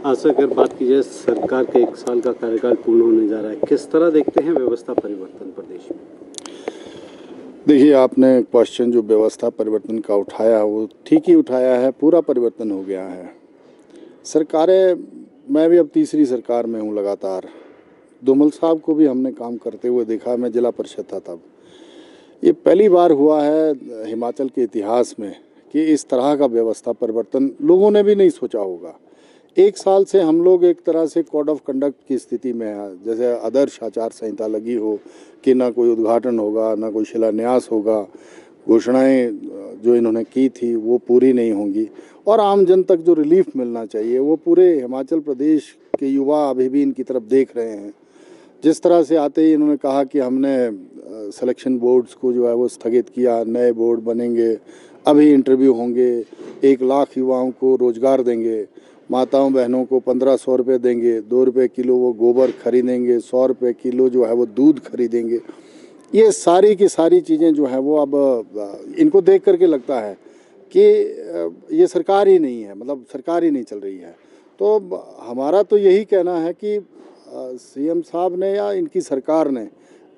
आज अगर बात की जाए सरकार के 1 साल का कार्यकाल पूर्ण होने जा रहा है, किस तरह देखते हैं व्यवस्था परिवर्तन प्रदेश में? देखिए, आपने क्वेश्चन जो व्यवस्था परिवर्तन का उठाया वो ठीक ही उठाया है। पूरा परिवर्तन हो गया है। सरकारें, मैं भी अब तीसरी सरकार में हूँ लगातार। धूमल साहब को भी हमने काम करते हुए देखा, मैं जिला परिषद था तब। ये पहली बार हुआ है हिमाचल के इतिहास में कि इस तरह का व्यवस्था परिवर्तन लोगों ने भी नहीं सोचा होगा। 1 साल से हम लोग एक तरह से कोड ऑफ कंडक्ट की स्थिति में है, जैसे आदर्श आचार संहिता लगी हो कि ना कोई उद्घाटन होगा, ना कोई शिलान्यास होगा, घोषणाएं जो इन्होंने की थी वो पूरी नहीं होंगी और आम जन तक जो रिलीफ मिलना चाहिए वो पूरे हिमाचल प्रदेश के युवा अभी भी इनकी तरफ देख रहे हैं। जिस तरह से आते ही इन्होंने कहा कि हमने सिलेक्शन बोर्ड्स को जो है वो स्थगित किया, नए बोर्ड बनेंगे, अभी इंटरव्यू होंगे, 1 लाख युवाओं को रोजगार देंगे, माताओं बहनों को 1500 रुपये देंगे, 2 रुपये किलो वो गोबर खरीदेंगे, 100 रुपये किलो जो है वो दूध खरीदेंगे। ये सारी की सारी चीज़ें जो है वो अब इनको देख करके लगता है कि ये सरकार ही नहीं है, मतलब सरकार ही नहीं चल रही है। तो हमारा तो यही कहना है कि सीएम साहब ने या इनकी सरकार ने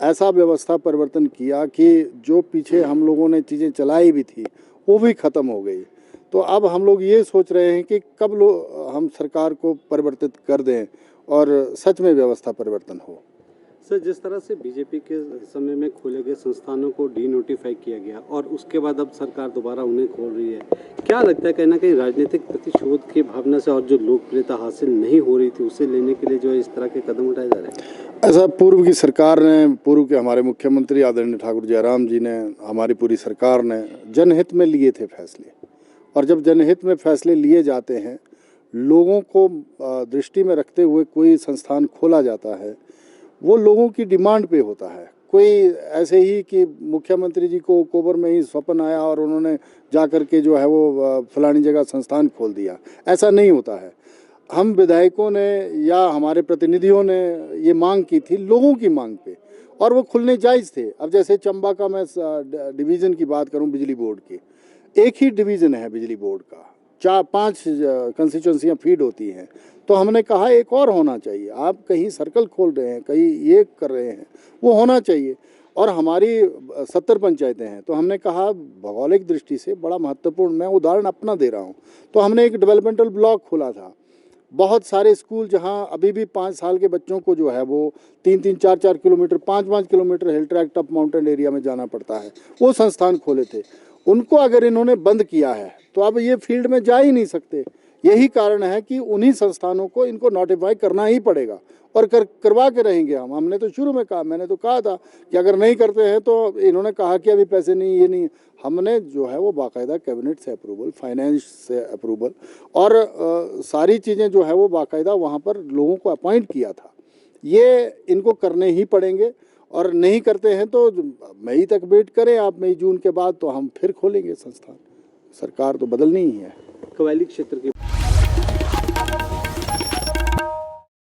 ऐसा व्यवस्था परिवर्तन किया कि जो पीछे हम लोगों ने चीज़ें चलाई भी थी वो भी ख़त्म हो गई। तो अब हम लोग ये सोच रहे हैं कि कब हम सरकार को परिवर्तित कर दें और सच में व्यवस्था परिवर्तन हो। सर, जिस तरह से बीजेपी के समय में खोले गए संस्थानों को डीनोटिफाई किया गया और उसके बाद अब सरकार दोबारा उन्हें खोल रही है, क्या लगता है कहीं ना कहीं राजनीतिक प्रतिशोध की भावना से और जो लोकप्रियता हासिल नहीं हो रही थी उसे लेने के लिए जो है इस तरह के कदम उठाए जा रहे हैं? ऐसा पूर्व की सरकार ने, पूर्व के हमारे मुख्यमंत्री आदरणीय ठाकुर जयराम जी ने, हमारी पूरी सरकार ने जनहित में लिए थे फैसले। और जब जनहित में फैसले लिए जाते हैं, लोगों को दृष्टि में रखते हुए कोई संस्थान खोला जाता है, वो लोगों की डिमांड पे होता है। कोई ऐसे ही कि मुख्यमंत्री जी को अक्टूबर में ही स्वप्न आया और उन्होंने जा कर के जो है वो फलानी जगह संस्थान खोल दिया, ऐसा नहीं होता है। हम विधायकों ने या हमारे प्रतिनिधियों ने ये मांग की थी लोगों की मांग पे, और वो खुलने जायज़ थे। अब जैसे चंबा का मैं डिवीज़न की बात करूं, बिजली बोर्ड की, एक ही डिवीज़न है बिजली बोर्ड का, 4-5 कंस्टिट्यूंसियाँ फीड होती हैं। तो हमने कहा एक और होना चाहिए। आप कहीं सर्कल खोल रहे हैं, कहीं ये कर रहे हैं, वो होना चाहिए। और हमारी 70 पंचायतें हैं, तो हमने कहा भौगोलिक दृष्टि से बड़ा महत्वपूर्ण, मैं उदाहरण अपना दे रहा हूँ, तो हमने एक डेवलपमेंटल ब्लॉक खोला था। बहुत सारे स्कूल जहाँ अभी भी 5 साल के बच्चों को जो है वो 3-3, 4-4 किलोमीटर, 5-5 किलोमीटर हिल ट्रैक टॉप माउंटेन एरिया में जाना पड़ता है, वो संस्थान खोले थे। उनको अगर इन्होंने बंद किया है तो अब ये फील्ड में जा ही नहीं सकते। यही कारण है कि उन्हीं संस्थानों को इनको नोटिफाई करना ही पड़ेगा और करवा के रहेंगे हम। हमने तो शुरू में कहा, मैंने तो कहा था कि अगर नहीं करते हैं तो इन्होंने कहा कि अभी पैसे नहीं, ये नहीं। हमने जो है वो बाकायदा कैबिनेट से अप्रूवल, फाइनेंस से अप्रूवल और सारी चीज़ें जो है वो बाकायदा वहाँ पर लोगों को अपॉइंट किया था। ये इनको करने ही पड़ेंगे और नहीं करते हैं तो मई तक वेट करें आप, मई जून के बाद तो हम फिर खोलेंगे संस्थान। सरकार तो बदलनी ही है। कव्वाली क्षेत्र की